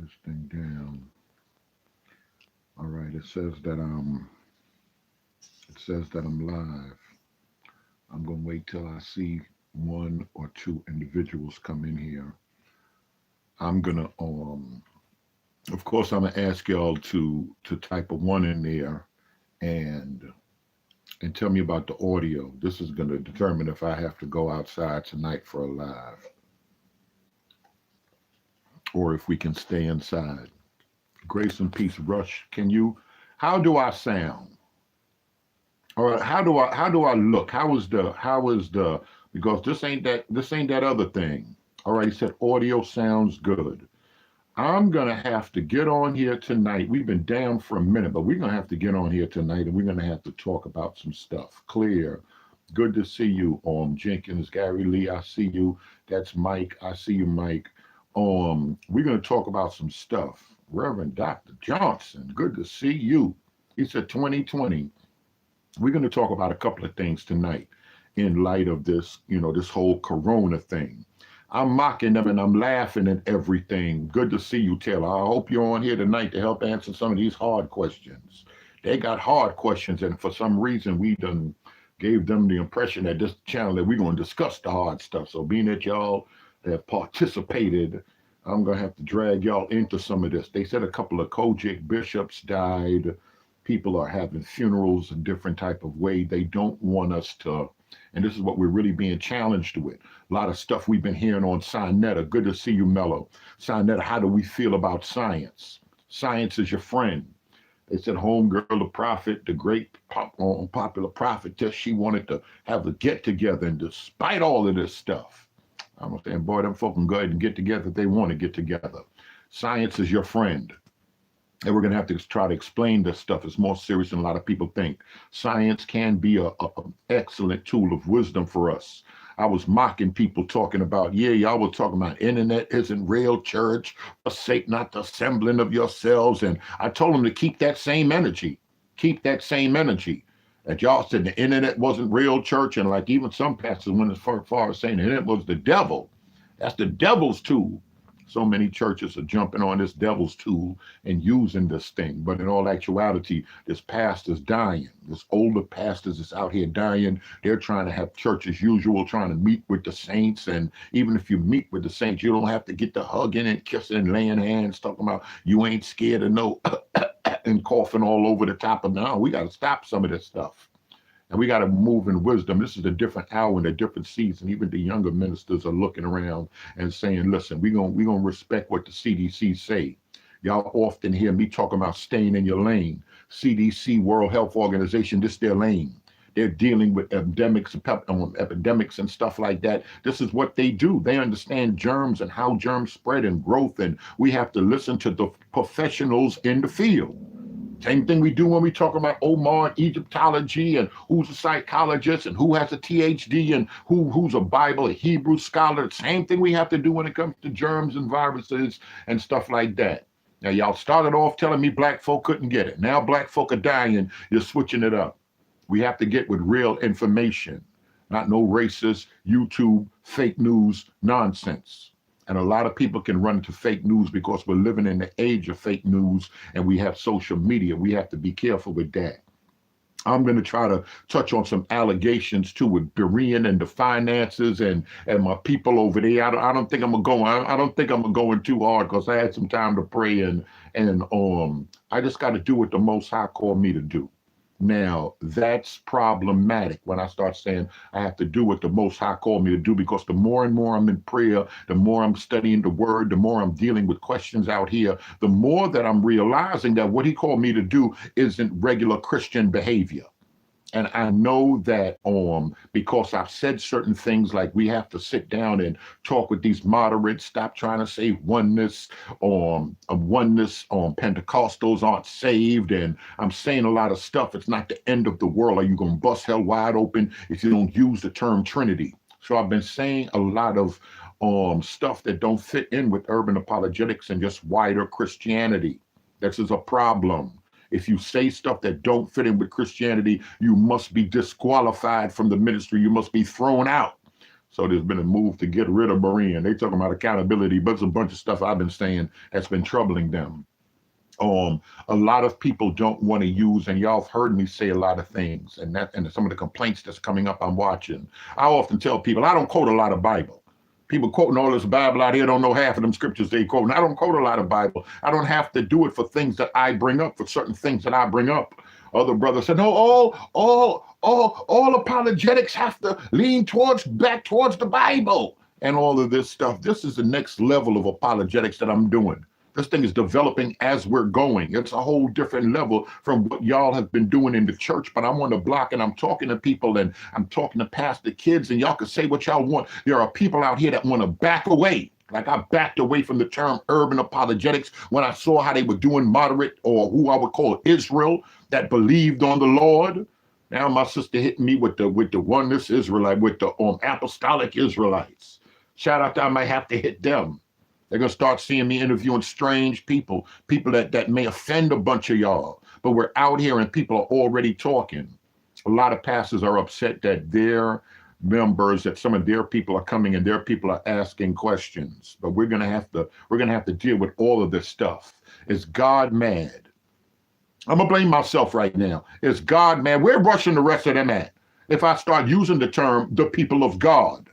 this thing down. All right, it says that I'm live. I'm gonna wait till I see one or two individuals come in here. I'm gonna of course I'm gonna ask y'all to type a one in there and tell me about the audio. This is gonna determine if I have to go outside tonight for a live or if we can stay inside. Grace and peace, Rush. Can you? How do I sound? Or how do I look? How is the because this ain't that other thing. All right, he said audio sounds good. I'm gonna have to get on here tonight. We've been down for a minute, but we're gonna have to get on here tonight and we're gonna have to talk about some stuff. Clear. Good to see you, Jenkins, Gary Lee. I see you. That's Mike. I see you, Mike. We're gonna talk about some stuff. Reverend Dr. Johnson, good to see you. He said 2020. We're going to talk about a couple of things tonight in light of this, this whole corona thing. I'm mocking them and I'm laughing at everything. Good to see you, Taylor. I hope you're on here tonight to help answer some of these hard questions. They got hard questions, and for some reason we done gave them the impression that this channel that we're going to discuss the hard stuff. So being that y'all have participated, I'm going to have to drag y'all into some of this. They said a couple of Kojic bishops died. People are having funerals in different type of way. They don't want us to, and this is what we're really being challenged with. A lot of stuff we've been hearing on Sinetta. Good to see you, Mello. Sinetta, how do we feel about science? Science is your friend. They said homegirl, the prophet, the great popular prophetess, she wanted to have a get together, and despite all of this stuff, I'm saying, boy, them folk can go ahead and get together if they want to get together. Science is your friend. And we're going to have to try to explain this stuff. It's more serious than a lot of people think. Science can be an excellent tool of wisdom for us. I was mocking people talking about, yeah, y'all were talking about internet isn't real, church, forsake not the assembling of yourselves. And I told them to keep that same energy. Keep that same energy. That y'all said the internet wasn't real, church. And like even some pastors went as far as saying the internet was the devil. That's the devil's tool. So many churches are jumping on this devil's tool and using this thing. But in all actuality, this pastor's dying. This older pastors is out here dying. They're trying to have church as usual, trying to meet with the saints. And even if you meet with the saints, you don't have to get the hugging and kissing and laying hands, talking about you ain't scared of no and coughing all over the top of now. We got to stop some of this stuff. And we got to move in wisdom. This is a different hour and a different season. Even the younger ministers are looking around and saying, listen, we're gonna respect what the CDC say. Y'all often hear me talking about staying in your lane. CDC, World Health Organization, this their lane. They're dealing with epidemics and stuff like that. This is what they do. They understand germs and how germs spread and growth. And we have to listen to the professionals in the field. Same thing we do when we talk about Omar and Egyptology and who's a psychologist and who has a PhD and who's a Bible, a Hebrew scholar. Same thing we have to do when it comes to germs and viruses and stuff like that. Now, y'all started off telling me black folk couldn't get it. Now black folk are dying. You're switching it up. We have to get with real information, not no racist, YouTube, fake news nonsense. And a lot of people can run into fake news because we're living in the age of fake news and we have social media. We have to be careful with that. I'm going to try to touch on some allegations too with Berean and the finances and my people over there. I don't think I'm going to go. I don't think I'm going to go in too hard because I had some time to pray and I just got to do what the Most High called me to do. Now, that's problematic when I start saying I have to do what the Most High called me to do, because the more and more I'm in prayer, the more I'm studying the word, the more I'm dealing with questions out here, the more that I'm realizing that what he called me to do isn't regular Christian behavior. And I know that because I've said certain things like we have to sit down and talk with these moderates, stop trying to say oneness, Pentecostals aren't saved, and I'm saying a lot of stuff. It's not the end of the world. Are you going to bust hell wide open if you don't use the term Trinity? So I've been saying a lot of stuff that don't fit in with urban apologetics and just wider Christianity. This is a problem. If you say stuff that don't fit in with Christianity, you must be disqualified from the ministry. You must be thrown out. So there's been a move to get rid of Berean. They talking about accountability, but it's a bunch of stuff I've been saying that's been troubling them. A lot of people don't want to use, and y'all have heard me say a lot of things, and some of the complaints that's coming up I'm watching. I often tell people I don't quote a lot of Bible. People quoting all this Bible out here don't know half of them scriptures they quote. And I don't quote a lot of Bible. I don't have to do it for things that I bring up, for certain things that I bring up. Other brothers said, no, all apologetics have to lean back towards the Bible and all of this stuff. This is the next level of apologetics that I'm doing. This thing is developing as we're going. It's a whole different level from what y'all have been doing in the church. But I'm on the block and I'm talking to people and I'm talking to pastor kids, and y'all can say what y'all want. There are people out here that want to back away. Like I backed away from the term urban apologetics when I saw how they were doing moderate, or who I would call Israel, that believed on the Lord. Now my sister hit me with the oneness Israelite, with the apostolic Israelites. Shout out to, I might have to hit them. They're going to start seeing me interviewing strange people that may offend a bunch of y'all. But we're out here and people are already talking. A lot of pastors are upset that their members, that some of their people are coming and their people are asking questions. But we're going to have to deal with all of this stuff. Is God mad? I'm going to blame myself right now. Is God mad? Where rushing the rest of them at? If I start using the term the people of God.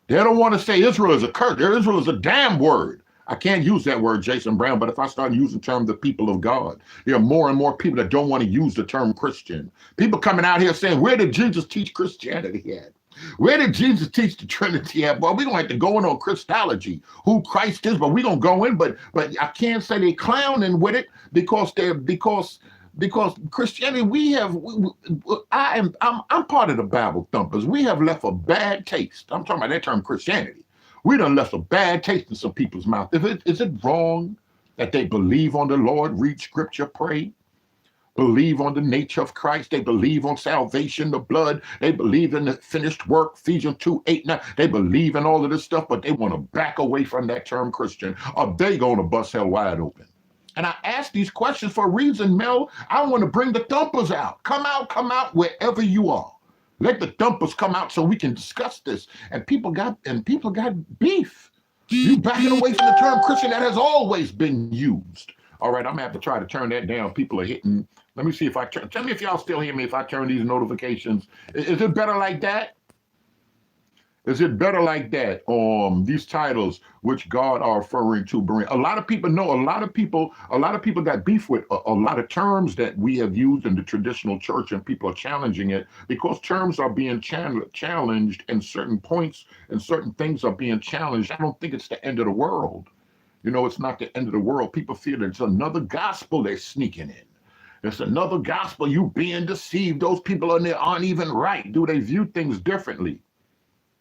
They don't want to say Israel is a curse. Israel is a damn word. I can't use that word, Jason Brown, but if I start using the term the people of God, there are more and more people that don't want to use the term Christian. People coming out here saying, where did Jesus teach Christianity at? Where did Jesus teach the Trinity at? Well, we're going to have to go in on Christology, who Christ is, but we're going to go in, but I can't say they clowning with it because Christianity, I'm part of the Bible thumpers. We have left a bad taste. I'm talking about that term Christianity. We done left a bad taste in some people's mouth. Is it wrong that they believe on the Lord, read scripture, pray, believe on the nature of Christ? They believe on salvation, the blood. They believe in the finished work, Ephesians 2:8-9. They believe in all of this stuff, but they want to back away from that term Christian, or they going to bust hell wide open. And I ask these questions for a reason, Mel. I want to bring the thumpers out. Come out wherever you are. Let the thumpers come out so we can discuss this. And people got beef. You backing away from the term Christian that has always been used. All right, I'm gonna have to try to turn that down. People are hitting. Let me see if I turn. Tell me if y'all still hear me if I turn these notifications. Is it better like that? Is it better like that? These titles, which God are referring to, a lot of people know. A lot of people got beef with a lot of terms that we have used in the traditional church, and people are challenging it because terms are being challenged, and certain points and certain things are being challenged. I don't think it's the end of the world. You know, it's not the end of the world. People feel that it's another gospel they're sneaking in. It's another gospel. You being deceived. Those people in there aren't even right. Do they view things differently?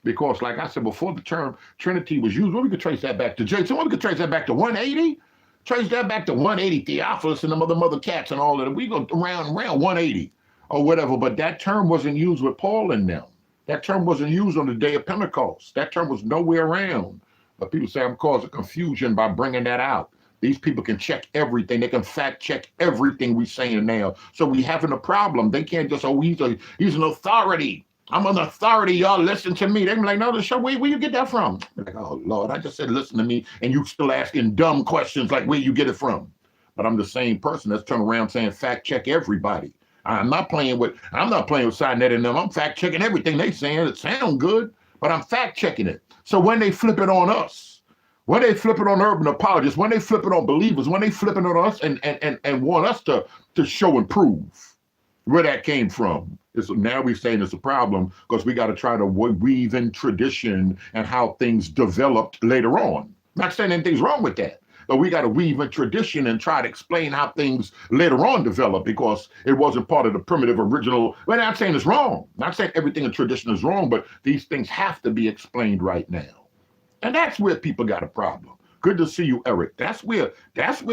Because, like I said, before the term Trinity was used, well, we could trace that back to Jason. Well, we could trace that back to 180. Trace that back to 180, Theophilus and the mother cats and all of that. We go around 180 or whatever. But that term wasn't used with Paul and them. That term wasn't used on the day of Pentecost. That term was nowhere around. But people say I'm causing confusion by bringing that out. These people can check everything. They can fact check everything we're saying now. So we having a problem. They can't just, he's an authority. I'm an authority, y'all listen to me. They be like, no, the show, where you get that from? I'm like, oh, Lord, I just said listen to me, and you still asking dumb questions like where you get it from. But I'm the same person that's turning around saying fact check everybody. I'm not playing with Sinet and them. I'm fact checking everything they saying. It sound good, but I'm fact checking it. So when they flip it on us, when they flip it on urban apologists, when they flip it on believers, when they flip it on us and want us to show and prove where that came from. Now we're saying it's a problem because we got to try to weave in tradition and how things developed later on. Not saying anything's wrong with that, but we got to weave in tradition and try to explain how things later on developed because it wasn't part of the primitive original. We're not saying it's wrong. Not saying everything in tradition is wrong, but these things have to be explained right now. And that's where people got a problem. Good to see you, Eric. That's where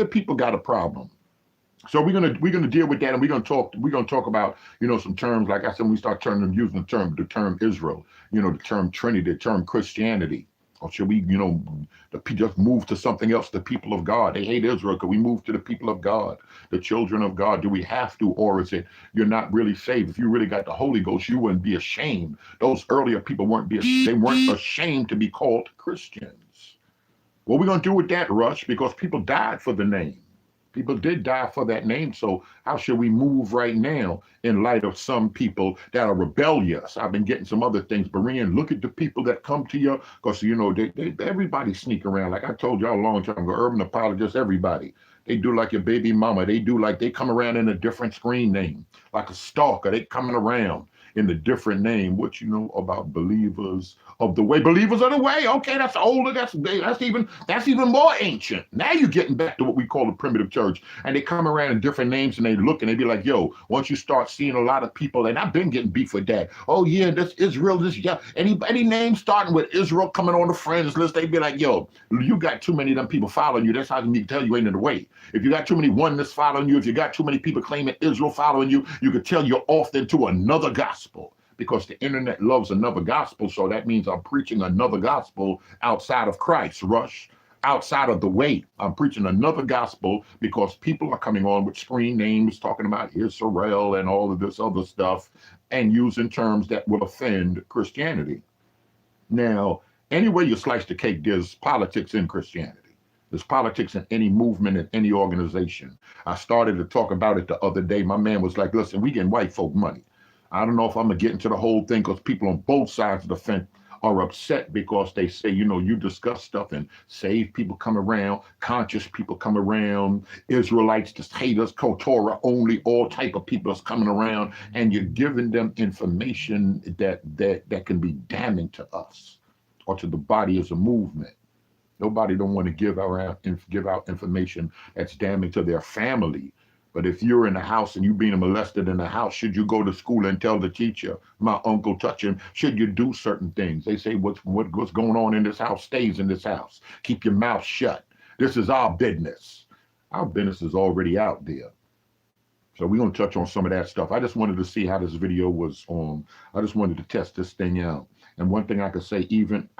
people got a problem. So we're gonna deal with that, and we're gonna talk about some terms. Like I said, when we start using the term Israel, the term Trinity, the term Christianity. Or should we, just move to something else, the people of God? They hate Israel. Could we move to the people of God, the children of God? Do we have to? Or is it you're not really saved? If you really got the Holy Ghost, you wouldn't be ashamed. Those earlier people they weren't ashamed to be called Christians. What are we going to do with that, Rush? Because people died for the name. People did die for that name. So how should we move right now in light of some people that are rebellious? I've been getting some other things. Berean, look at the people that come to you, because everybody sneak around. Like I told y'all a long time ago, urban apologists, everybody. They do like your baby mama. They come around in a different screen name, like a stalker. They coming around in a different name. What you know about believers of the way? Believers of the way. Okay, that's older. That's even more ancient. Now you're getting back to what we call the primitive church, and they come around in different names and they look and they be like, yo, once you start seeing a lot of people, and I've been getting beef with that. Oh yeah, this Israel, this yeah. Any name starting with Israel coming on the friends list, they be like, yo, you got too many of them people following you. That's how you can tell you ain't in the way. If you got too many oneness following you, if you got too many people claiming Israel following you, you could tell you're off into another gospel, because the internet loves another gospel. So that means I'm preaching another gospel outside of Christ, Rush, outside of the way. I'm preaching another gospel because people are coming on with screen names talking about Israel and all of this other stuff and using terms that will offend Christianity. Now, any way you slice the cake, there's politics in Christianity. There's politics in any movement, in any organization. I started to talk about it the other day. My man was like, listen, we getting white folk money. I don't know if I'm going to get into the whole thing, because people on both sides of the fence are upset because they say, you discuss stuff and saved people come around, conscious people come around, Israelites, just haters, Torah only, all type of people is coming around, and you're giving them information that can be damning to us or to the body as a movement. Nobody don't want to give out information that's damning to their family. But if you're in the house and you being molested in the house, should you go to school and tell the teacher, my uncle touched him? Should you do certain things? They say what's going on in this house stays in this house. Keep your mouth shut. This is our business. Our business is already out there. So we're going to touch on some of that stuff. I just wanted to see how this video was on. I just wanted to test this thing out. And one thing I could say,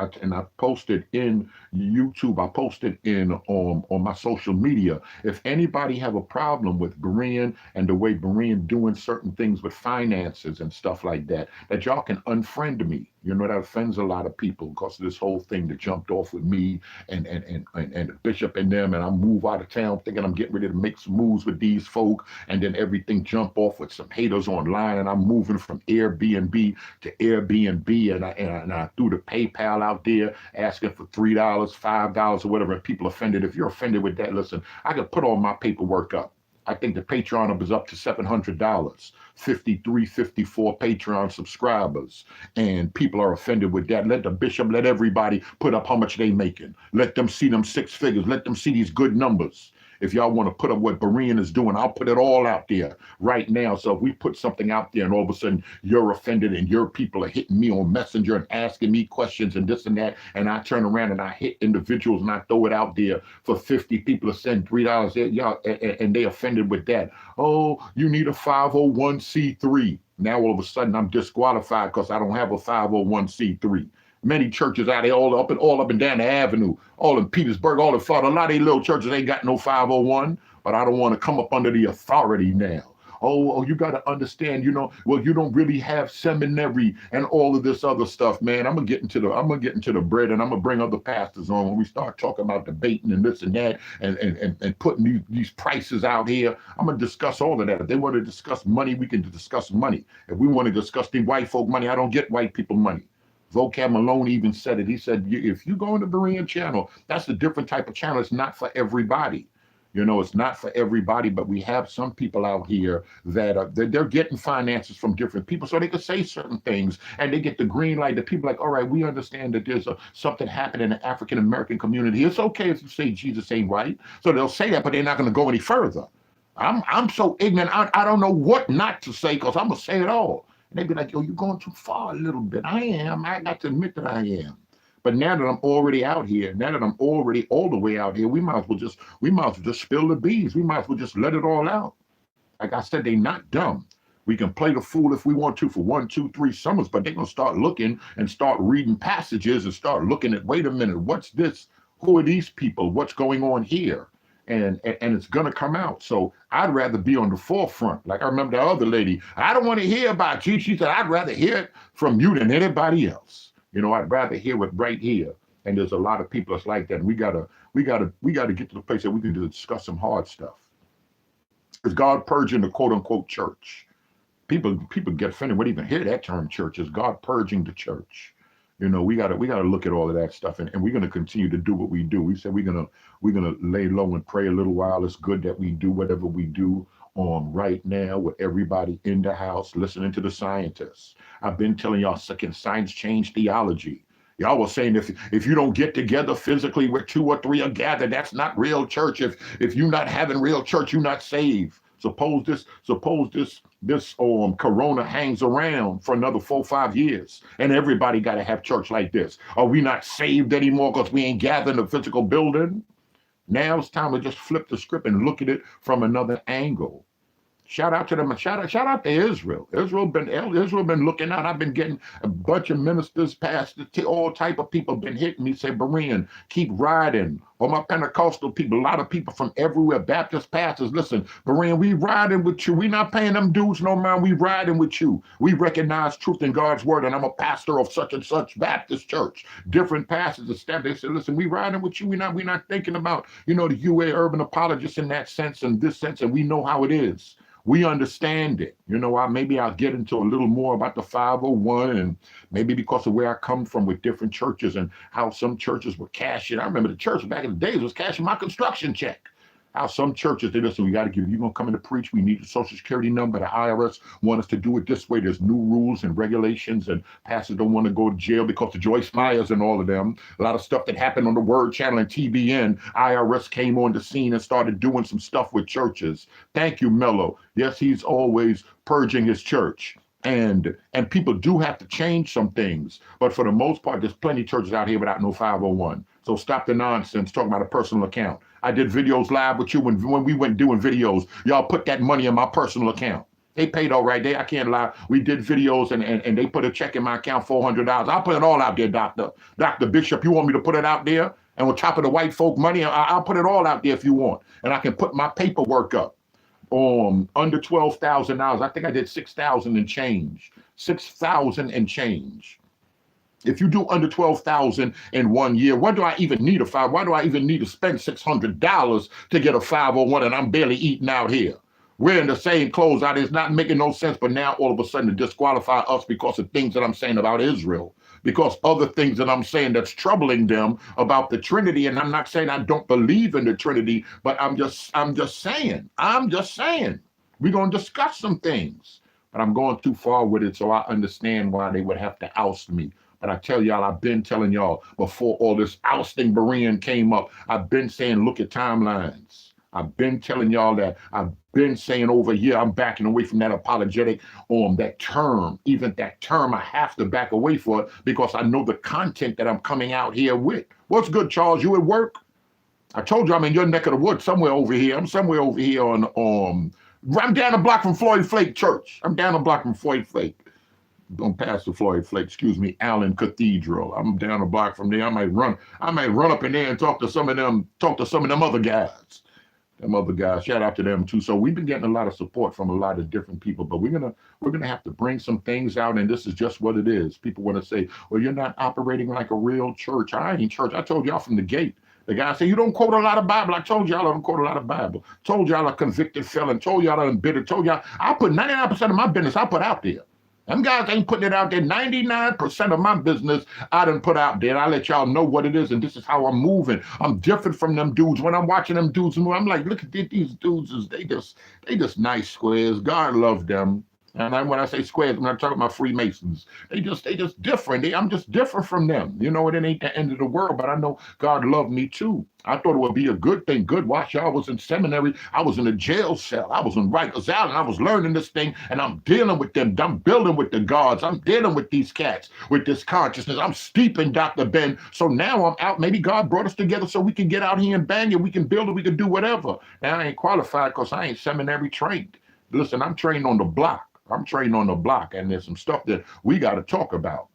I posted in YouTube, I posted in on my social media. If anybody have a problem with Berean and the way Berean doing certain things with finances and stuff like that y'all can unfriend me. That offends a lot of people because of this whole thing that jumped off with me and the bishop and them, and I move out of town thinking I'm getting ready to make some moves with these folk, and then everything jump off with some haters online, and I'm moving from Airbnb to Airbnb, and I threw the PayPal out there asking for $3, $5 or whatever, and people offended. If you're offended with that, listen, I could put all my paperwork up. I think the Patreon is up to $700, 53, 54 Patreon subscribers, and people are offended with that. Let the bishop, let everybody put up how much they making. Let them see them 6 figures. Let them see these good numbers. If y'all want to put up what Berean is doing, I'll put it all out there right now. So if we put something out there and all of a sudden you're offended and your people are hitting me on Messenger and asking me questions and this and that, and I turn around and I hit individuals and I throw it out there for 50 people to send $3, y'all, and they offended with that. Oh, you need a 501c3. Now all of a sudden I'm disqualified because I don't have a 501c3. Many churches out there, all up and down the avenue, all in Petersburg, all in Florida. A lot of these little churches ain't got no 501, but I don't want to come up under the authority now. Oh, you got to understand, you don't really have seminary and all of this other stuff, man. I'm gonna get into the bread, and I'm gonna bring other pastors on when we start talking about debating and this and that, and putting these prices out here. I'm gonna discuss all of that. If they want to discuss money, we can discuss money. If we want to discuss the white folk money, I don't get white people money. Vocab Malone even said it. He said, if you go on the Berean channel, that's a different type of channel. It's not for everybody. It's not for everybody, but we have some people out here that they're getting finances from different people so they can say certain things, and they get the green light. The people like, all right, we understand that there's something happening in the African-American community. It's okay if you say Jesus ain't right. So they'll say that, but they're not going to go any further. I'm so ignorant. I don't know what not to say because I'm going to say it all. And they'd be like, yo, you're going too far a little bit. I am. I got to admit that I am. But now that I'm already out here, now that I'm already all the way out here, we might as well just spill the beans. We might as well just let it all out. Like I said, they're not dumb. We can play the fool if we want to for 1, 2, 3 summers, but they're going to start looking and start reading passages and start looking at, wait a minute, what's this? Who are these people? What's going on here? And it's going to come out. So I'd rather be on the forefront. Like I remember the other lady, I don't want to hear about you. She said, I'd rather hear it from you than anybody else. You know, I'd rather hear it right here. And there's a lot of people that's like that. And we gotta get to the place that we can discuss some hard stuff. Is God purging the quote unquote church? People get offended when they even hear that term church. Is God purging the church? You know, we gotta look at all of that stuff, and we're gonna continue to do what we do. We said we're gonna lay low and pray a little while. It's good that we do whatever we do right now with everybody in the house, listening to the scientists. I've been telling y'all, can science change theology? Y'all was saying if you don't get together physically where 2 or 3 are gathered, that's not real church. If you're not having real church, you're not saved. Suppose this corona hangs around for another 4 or 5 years, and everybody got to have church like this. Are we not saved anymore because we ain't gathered in a physical building? Now it's time to just flip the script and look at it from another angle. Shout out to them. Shout out to Israel. Israel been looking out. I've been getting a bunch of ministers, pastors, all type of people been hitting me, say, Berean, keep riding. Or my Pentecostal people, a lot of people from everywhere, Baptist pastors, listen, Berean, we riding with you. We not paying them dues no mind. We riding with you. We recognize truth in God's word, and I'm a pastor of such and such Baptist church. Different pastors established. They said, listen, we riding with you. We're not thinking about, the UA urban apologists in that sense and this sense, and we know how it is. We understand it. Maybe I'll get into a little more about the 501, and maybe because of where I come from with different churches and how some churches were cashing. I remember the church back in the days was cashing my construction check. How some churches, they listen, we got to give, you're going to come in to preach, we need the social security number. The IRS want us to do it this way. There's new rules and regulations, and pastors don't want to go to jail because of Joyce Myers and all of them. A lot of stuff that happened on the Word Channel and TBN, IRS came on the scene and started doing some stuff with churches. Thank you, Mello. Yes, he's always purging his church. And people do have to change some things. But for the most part, there's plenty of churches out here without no 501. So stop the nonsense, talking about a personal account. I did videos live with you when we went doing videos. Y'all put that money in my personal account. They paid all right. I can't lie. We did videos and they put a check in my account, $400. I'll put it all out there, Dr. Bishop. You want me to put it out there? And on top of the white folk money, I'll put it all out there if you want. And I can put my paperwork up. Under $12,000. I think I did 6,000 and change. 6,000 and change. If you do under 12,000 in 1 year, why do I even need why do I even need to spend $600 to get a 501 and I'm barely eating out here? We're in the same clothes out. It's not making no sense, but now all of a sudden to disqualify us because of things that I'm saying about Israel, because other things that I'm saying that's troubling them about the Trinity. And I'm not saying I don't believe in the Trinity, but I'm just saying, we're going to discuss some things, but I'm going too far with it. So I understand why they would have to oust me. But I tell y'all, I've been telling y'all before all this ousting Berean came up, I've been saying, look at timelines. I've been telling y'all that. I've been saying over here, I'm backing away from that apologetic that term. Even that term, I have to back away for it because I know the content that I'm coming out here with. What's good, Charles? You at work? I told you I'm in your neck of the woods, somewhere over here. I'm somewhere over here I'm down the block from Floyd Flake Church. I'm down the block from Floyd Flake. Don't pass the Floyd Flake, Allen Cathedral. I'm down the block from there. I might run up in there and talk to some of them other guys. Shout out to them too. So we've been getting a lot of support from a lot of different people, but we're gonna have to bring some things out, and this is just what it is. People want to say, well, you're not operating like a real church. I ain't church. I told y'all from the gate. The guy said, you don't quote a lot of Bible. I told y'all I don't quote a lot of Bible. Told y'all a convicted felon. Told y'all I'm bitter. Told y'all I put 99% of my business I put out there. Them guys ain't putting it out there. 99% of my business I done put out there. And I let y'all know what it is, and this is how I'm moving. I'm different from them dudes. When I'm watching them dudes move, I'm like, look at these dudes. They just nice squares. God love them. And when I say squares, I'm not talking about Freemasons. They just different. I'm just different from them. It ain't the end of the world, but I know God loved me too. I thought it would be a good thing. Good. Watch, I was in seminary. I was in a jail cell. I was in Rikers Island. I was learning this thing, and I'm dealing with them. I'm building with the gods. I'm dealing with these cats, with this consciousness. I'm steeping Dr. Ben. So now I'm out. Maybe God brought us together so we can get out here and bang it. We can build it. We can do whatever. Now I ain't qualified because I ain't seminary trained. Listen, I'm trained on the block. I'm trained on the block, and there's some stuff that we got to talk about.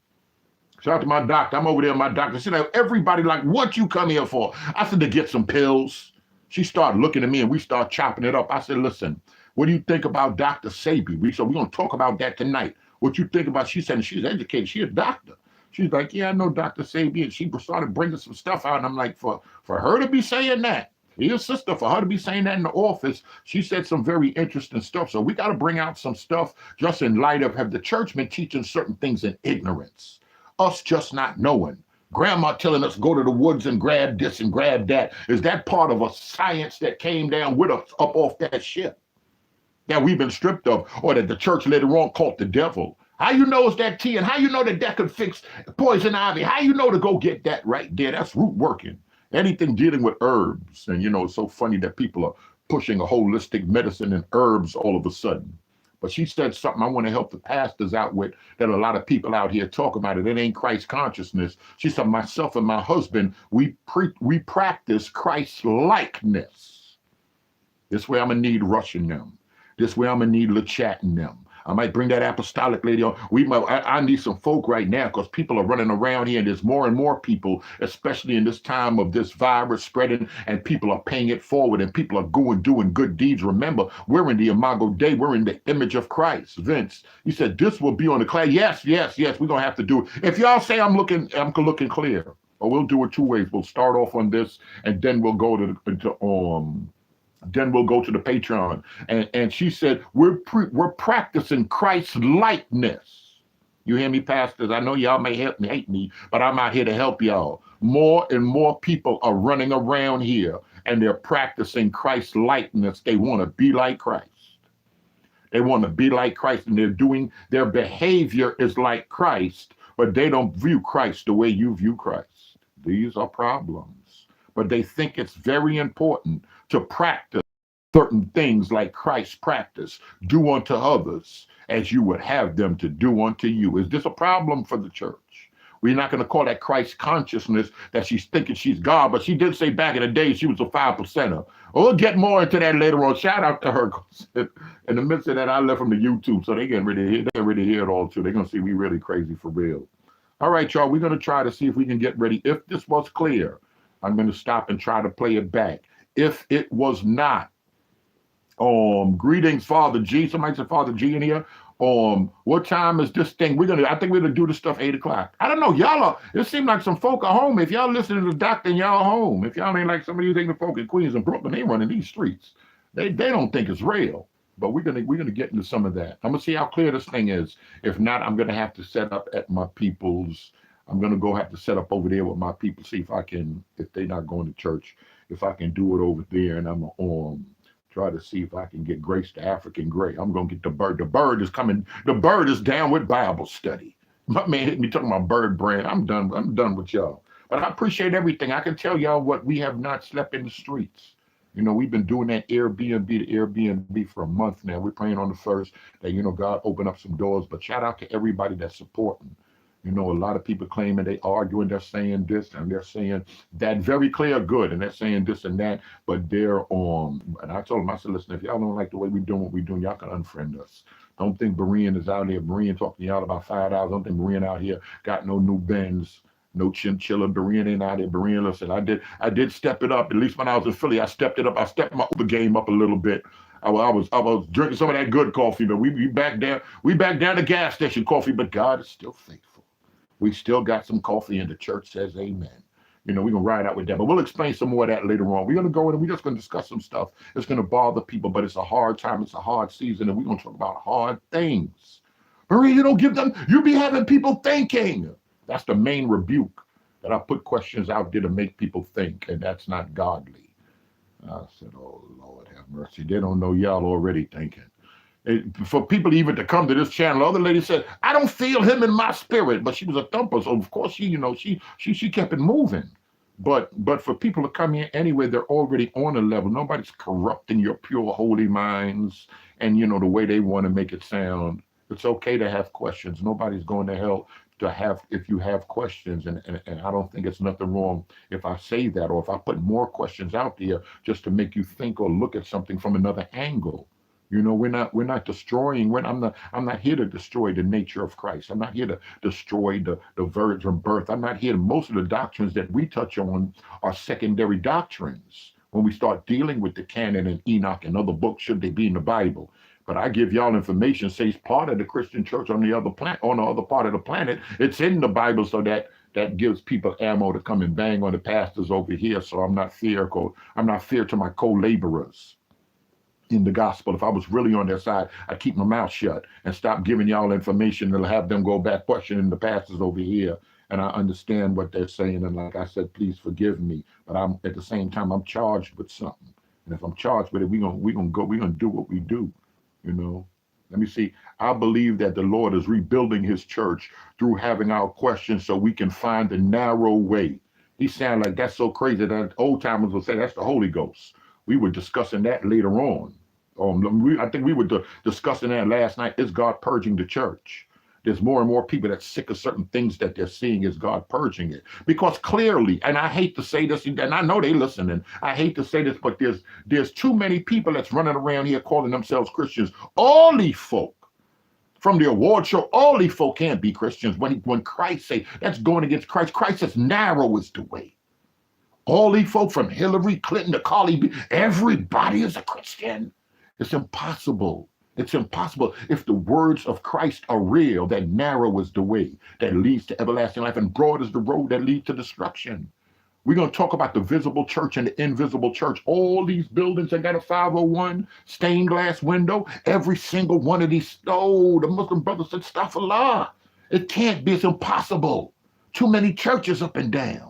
Shout out to my doctor. I'm over there, my doctor. She said, everybody like, what you come here for? I said, to get some pills. She started looking at me and we started chopping it up. I said, listen, what do you think about Dr. Sabi? We're going to talk about that tonight. What you think about, she said, she's educated. She's a doctor. She's like, yeah, I know Dr. Sabi. And she started bringing some stuff out. And I'm like, for her to be saying that, your sister, for her to be saying that in the office, she said some very interesting stuff. So we got to bring out some stuff just in light of, have the church been teaching certain things in ignorance? Us just not knowing. Grandma telling us go to the woods and grab this and grab that. Is that part of a science that came down with us up off that ship that we've been stripped of, or that the church later on called the devil? How you know it's that tea, and how you know that could fix poison ivy? How you know to go get that right there? That's root working. Anything dealing with herbs. And it's so funny that people are pushing a holistic medicine and herbs all of a sudden. But she said something I want to help the pastors out with, that a lot of people out here talk about it. It ain't Christ consciousness. She said, myself and my husband, we practice Christ likeness. This way I'm going to need rushing them. This way I'm going to need chatting them. I might bring that apostolic lady on. I need some folk right now, because people are running around here, and there's more and more people, especially in this time of this virus spreading, and people are paying it forward, and people are doing good deeds. Remember, we're in the Imago Dei. We're in the image of Christ. Vince, you said this will be on the class. Yes. We're going to have to do it. If y'all say I'm looking clear, or we'll do it two ways. We'll start off on this, and then we'll go to the Patreon. And she said, we're practicing Christ likeness. You hear me, pastors? I know y'all may hate me, but I'm out here to help y'all. More and more people are running around here, and they're practicing Christ likeness. They want to be like Christ. They want to be like Christ, and their behavior is like Christ, but they don't view Christ the way you view Christ. These are problems. But they think it's very important to practice certain things like Christ practice. Do unto others as you would have them to do unto you. Is this a problem for the church? We're not going to call that Christ consciousness, that she's thinking she's God, but she did say back in the day she was a 5%er. We'll get more into that later on. Shout out to her. In the midst of that, I left from the YouTube, so they're getting ready to hear it all too. They're going to see we really crazy for real. All right, y'all, we're going to try to see if we can get ready. If this was clear, I'm going to stop and try to play it back. If it was not, greetings, Father G. Somebody said Father G in here. What time is this thing? I think we're gonna do this stuff 8 o'clock. I don't know. It seems like some folk are home. If y'all listening to the doctor and y'all home, if y'all ain't like some of you think the folk in Queens and Brooklyn, they running these streets. They don't think it's real. But we're gonna get into some of that. I'm gonna see how clear this thing is. If not, I'm gonna have to set up at my people's. I'm gonna have to set up over there with my people, see if they're not going to church, if I can do it over there, and I'm try to see if I can get Grace the African Gray. I'm gonna get the bird. The bird is coming. The bird is down with Bible study. My man hit me talking about bird brand. I'm done with y'all. But I appreciate everything. I can tell y'all what, we have not slept in the streets. We've been doing that Airbnb to Airbnb for a month now. We're praying on the first that, God open up some doors. But shout out to everybody that's supporting. A lot of people claiming they arguing, they're saying this and they're saying that, very clear, good, and they're saying this and that, but they're on. And I told them, I said, listen, if y'all don't like the way we're doing what we're doing, y'all can unfriend us. Don't think Berean is out here. Berean talking to y'all about $5. Don't think Berean out here got no new Benz, no chinchilla. Berean ain't out here. Berean, listen, I did step it up. At least when I was in Philly, I stepped it up. I stepped my Uber game up a little bit. I was drinking some of that good coffee, but we back down. We back down to gas station coffee, but God is still faithful. We still got some coffee, and the church says amen. We're going to ride out with that. But we'll explain some more of that later on. We're going to go in and we're just going to discuss some stuff. It's going to bother people, but it's a hard time. It's a hard season, and we're going to talk about hard things. Marie, you don't give them, you be having people thinking. That's the main rebuke, that I put questions out there to make people think, and that's not godly. I said, oh, Lord, have mercy. They don't know y'all already thinking. For people even to come to this channel, the other lady said, I don't feel him in my spirit, but she was a thumper, so of course she kept it moving. But for people to come here anyway, they're already on a level. Nobody's corrupting your pure holy minds and the way they want to make it sound. It's okay to have questions. Nobody's going to hell if you have questions, and I don't think it's nothing wrong if I say that, or if I put more questions out there just to make you think or look at something from another angle. You know, we're not destroying. I'm not here to destroy the nature of Christ. I'm not here to destroy the virgin birth. I'm not here. Most of the doctrines that we touch on are secondary doctrines. When we start dealing with the canon and Enoch and other books, should they be in the Bible? But I give y'all information, says part of the Christian church on the other planet, on the other part of the planet. It's in the Bible, so that gives people ammo to come and bang on the pastors over here. So I'm not fearful. I'm not fear to my co-laborers in the gospel. If I was really on their side, I'd keep my mouth shut and stop giving y'all information that'll have them go back questioning the pastors over here. And I understand what they're saying. And like I said, please forgive me. But I'm at the same time, I'm charged with something. And if I'm charged with it, we're gonna do what we do, you know. Let me see. I believe that the Lord is rebuilding his church through having our questions so we can find the narrow way. He sound like that's so crazy that old timers will say that's the Holy Ghost. We were discussing that later on. I think we were discussing that last night. Is God purging the church? There's more and more people that's sick of certain things that they're seeing. Is God purging it? Because clearly, and I hate to say this, and I know they listening. I hate to say this, but there's too many people that's running around here calling themselves Christians. All these folk from the award show, all these folk can't be Christians. When Christ say that's going against Christ, Christ says narrow is the way. All these folk from Hillary Clinton to Carly, everybody is a Christian. It's impossible. It's impossible. If the words of Christ are real, that narrow is the way that leads to everlasting life and broad is the road that leads to destruction. We're going to talk about the visible church and the invisible church. All these buildings that got a 501 stained glass window, every single one of these, the Muslim brothers said, astaghfirullah. It can't be. It's impossible. Too many churches up and down.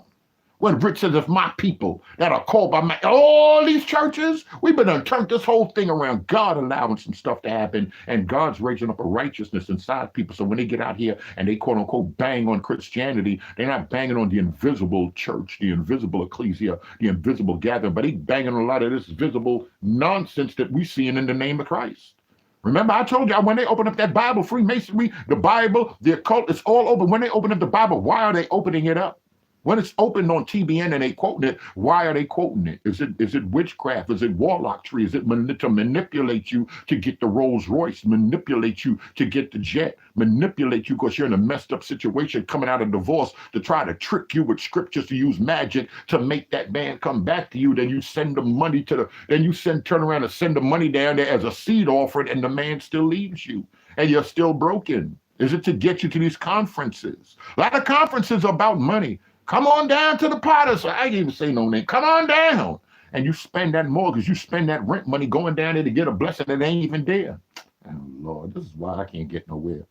When Rich says, if my people that are called by my, all these churches, we've been turned this whole thing around. God allowing some stuff to happen, and God's raising up a righteousness inside people. So when they get out here and they quote unquote bang on Christianity, they're not banging on the invisible church, the invisible ecclesia, the invisible gathering, but they banging on a lot of this visible nonsense that we seeing in the name of Christ. Remember, I told y'all when they open up that Bible, Freemasonry, the Bible, the occult, it's all open. When they open up the Bible, why are they opening it up? When it's opened on TBN and they quoting it, why are they quoting it? Is it witchcraft? Is it warlockry? Is it to manipulate you to get the Rolls Royce, manipulate you to get the jet, manipulate you because you're in a messed up situation coming out of divorce to try to trick you with scriptures to use magic to make that man come back to you? Then you send the money turn around and send the money down there as a seed offering and the man still leaves you and you're still broken. Is it to get you to these conferences? A lot of conferences are about money. Come on down to the Potters. I ain't even say no name. Come on down. And you spend that mortgage, you spend that rent money going down there to get a blessing that ain't even there. Oh, Lord, this is why I can't get nowhere.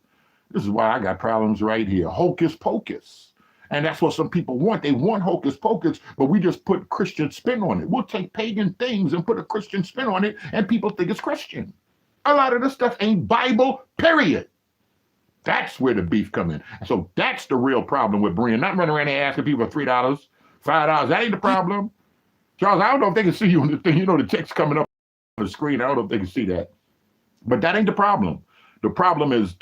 This is why I got problems right here. Hocus pocus. And that's what some people want. They want hocus pocus, but we just put Christian spin on it. We'll take pagan things and put a Christian spin on it, and people think it's Christian. A lot of this stuff ain't Bible, period. That's where the beef come in. So that's the real problem with Brian. Not running around here asking people for $3, $5. That ain't the problem. Charles, I don't know if they can see you on the thing. You know the text coming up on the screen. I don't know if they can see that. But that ain't the problem. The problem is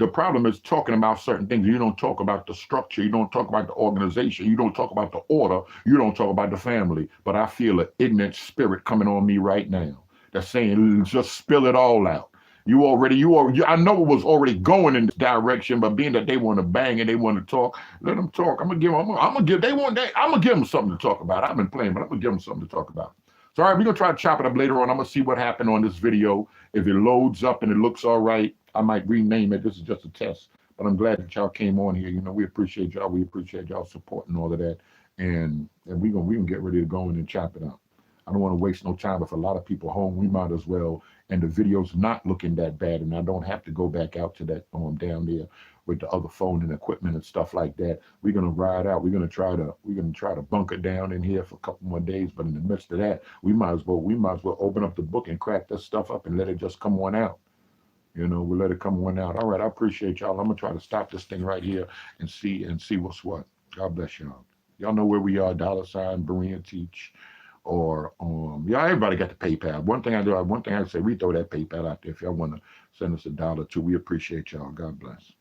talking about certain things. You don't talk about the structure. You don't talk about the organization. You don't talk about the order. You don't talk about the family. But I feel an ignorant spirit coming on me right now that's saying, just spill it all out. I know it was already going in this direction, but being that they want to bang and they want to talk, let them talk. I'm gonna give them something to talk about. I've been playing, but I'm gonna give them something to talk about. So, all right, we're gonna try to chop it up later on. I'm gonna see what happened on this video. If it loads up and it looks all right, I might rename it. This is just a test, but I'm glad that y'all came on here. You know, we appreciate y'all. We appreciate y'all supporting all of that, and we're gonna get ready to go in and chop it up. I don't want to waste no time. If a lot of people home, we might as well. And the video's not looking that bad, and I don't have to go back out to that down there with the other phone and equipment and stuff like that. We're gonna ride out. We're gonna try to bunker down in here for a couple more days. But in the midst of that, we might as well open up the book and crack this stuff up and let it just come on out. You know, we'll let it come on out. All right, I appreciate y'all. I'm gonna try to stop this thing right here and see what's what. God bless y'all. Y'all know where we are. $ Berean Teach. Or everybody got the PayPal. One thing I say, we throw that PayPal out there if y'all want to send us $1 too. We appreciate y'all. God bless.